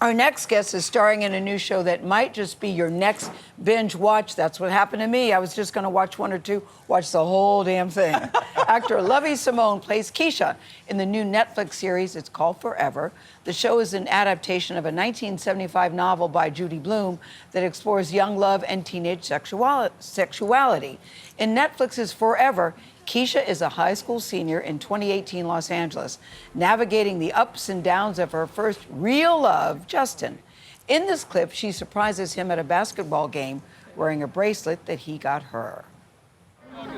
Our next guest is starring in a new show that might just be your next binge watch. That's what happened to me. I was just going to watch one or two, watch the whole damn thing. Actor Lovie Simone plays Kesha in the new Netflix series. It's called Forever. The show is an adaptation of a 1975 novel by Judy Blume that explores young love and teenage sexuality. In Netflix's Forever, Kesha is a high school senior in 2018 Los Angeles, navigating the ups and downs of her first real love, Justin. In this clip, she surprises him at a basketball game wearing a bracelet that he got her.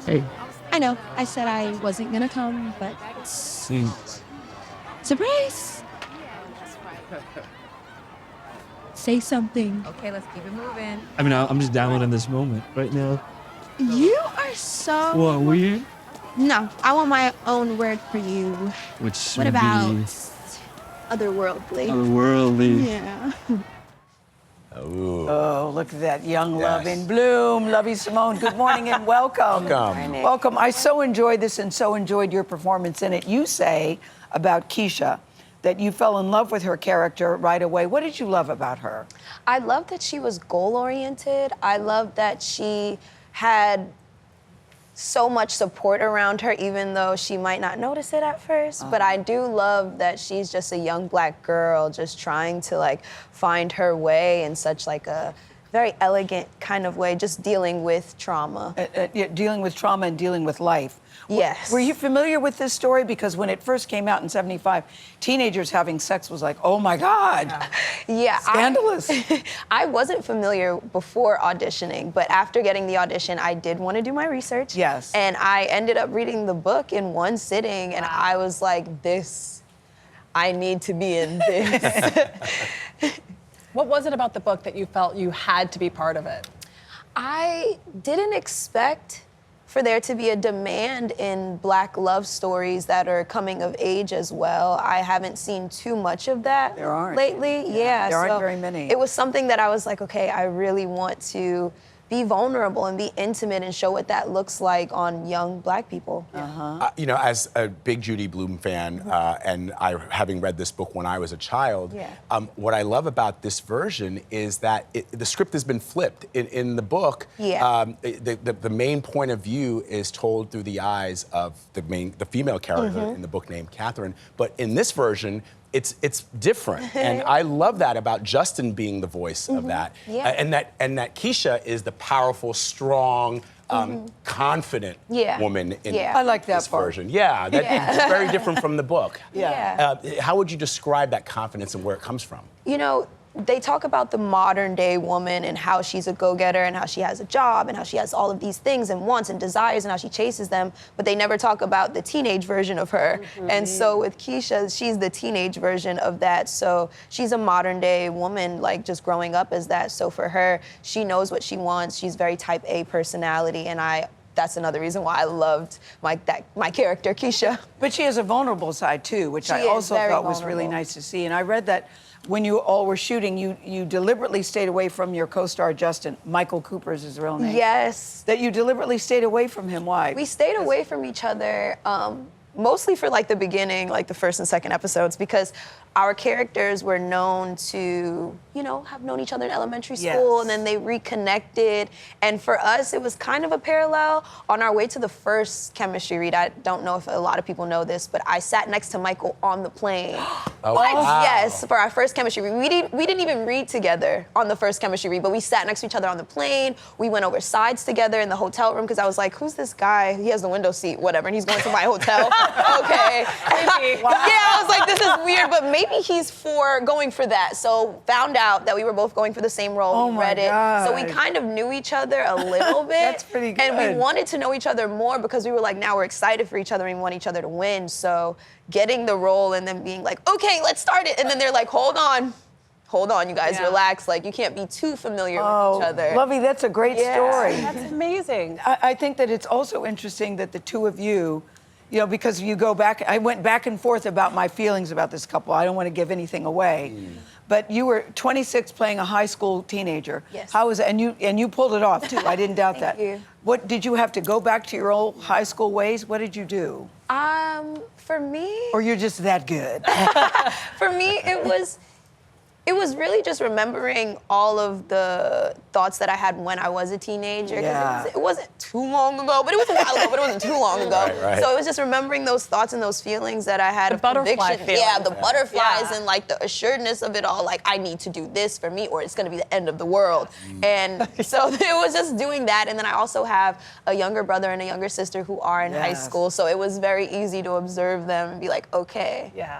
Hey. I know. I said I wasn't gonna come, but... Thanks. Surprise! Say something. Okay, let's keep it moving. I mean, I'm just downloading this moment right now. You are so... What, weird? No, I want my own word for you. Which What would about be otherworldly? otherworldly. Yeah. Oh, look at that young love in bloom. Lovie Simone, good morning and welcome. Welcome. I so enjoyed this and so enjoyed your performance in it. You say about Kesha that you fell in love with her character right away. What did you love about her? I loved that she was goal-oriented. I loved that she had so much support around her, even though she might not notice it at first. But I do love that she's just a young black girl just trying to like find her way in such like a very elegant kind of way, just dealing with trauma. Dealing with trauma and dealing with life. Yes. Were you familiar with this story? Because when it first came out in '75, teenagers having sex was like, oh my God. Yeah. Scandalous. I wasn't familiar before auditioning, but after getting the audition, I did want to do my research. Yes. And I ended up reading the book in one sitting, and I was like, I need to be in this. What was it about the book that you felt you had to be part of it? I didn't expect for there to be a demand in Black love stories that are coming of age as well. I haven't seen too much of that lately. Yeah, there aren't very many. It was something that I was like, okay, I really want to be vulnerable and be intimate and show what that looks like on young Black people. You know, as a big Judy Blume fan, and having read this book when I was a child, what I love about this version is that the script has been flipped. In the book, the main point of view is told through the eyes of the female character in the book named Catherine. But in this version, it's different, and I love that about Justin being the voice of that, and that Kesha is the powerful, strong, confident woman in I like that this part. version. Yeah, it's very different from the book. Yeah. How would you describe that confidence and where it comes from? You know, they talk about the modern day woman and how she's a go-getter and how she has a job and how she has all of these things and wants and desires and how she chases them, but they never talk about the teenage version of her. And so with Kesha, she's the teenage version of that. So she's a modern day woman, like just growing up as that. So for her, she knows what she wants. She's very type A personality, and that's another reason why I loved my character, Kesha. But she has a vulnerable side too, which I also thought was really nice to see. And I read that when you all were shooting, you deliberately stayed away from your co-star Justin. Michael Cooper is his real name. Yes. That you deliberately stayed away from him. Why? We stayed away from each other, mostly for like the beginning, like the first and second episodes, because our characters were known to, you know, have known each other in elementary school, and then they reconnected. And for us, it was kind of a parallel. On our way to the first chemistry read, I don't know if a lot of people know this, but I sat next to Michael on the plane. Oh, wow. Yes, for our first chemistry read. We didn't even read together on the first chemistry read, but we sat next to each other on the plane. We went over sides together in the hotel room, because I was like, who's this guy? He has the window seat, whatever, and he's going to my hotel. Okay. Wow. Yeah, I was like, this is weird, but maybe he's going for that. So found out that we were both going for the same role. Oh we read it. So we kind of knew each other a little bit. That's pretty good. And we wanted to know each other more because we were like, now we're excited for each other and we want each other to win. So getting the role and then being like, okay, let's start it. And then they're like, hold on, you guys, relax. Like, you can't be too familiar with each other. Lovie, that's a great story. That's amazing. I think that it's also interesting that the two of you, you know, because you go back, I went back and forth about my feelings about this couple. I don't want to give anything away. But you were 26 playing a high school teenager. Yes. How was it? And you pulled it off too. I didn't doubt that. Thank you. What did you have to go back to your old high school ways? What did you do? For me, Or you're just that good? for me, it was It was really just remembering all of the thoughts that I had when I was a teenager. 'Cause Yeah. it wasn't too long ago, but it was a while ago, but it wasn't too long ago. Right. So it was just remembering those thoughts and those feelings that I had The of butterfly conviction. feeling. Yeah, the butterflies Yeah. and like the assuredness of it all. Like, I need to do this for me or it's gonna be the end of the world. And so it was just doing that. And then I also have a younger brother and a younger sister who are in high Yes. school. So it was very easy to observe them and be like, okay, Yeah.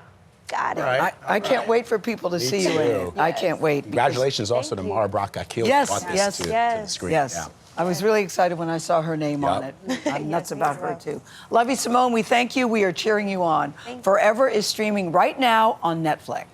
got it. Right. I can't wait for people to see you in it. too. I can't wait. because- Congratulations also to Mara Brock Akil Yes, who brought this yes, to the yes. screen. Yes. Yeah. I was really excited when I saw her name on it. I'm nuts about her, too. Lovie Simone, we thank you. We are cheering you on. Forever is streaming right now on Netflix.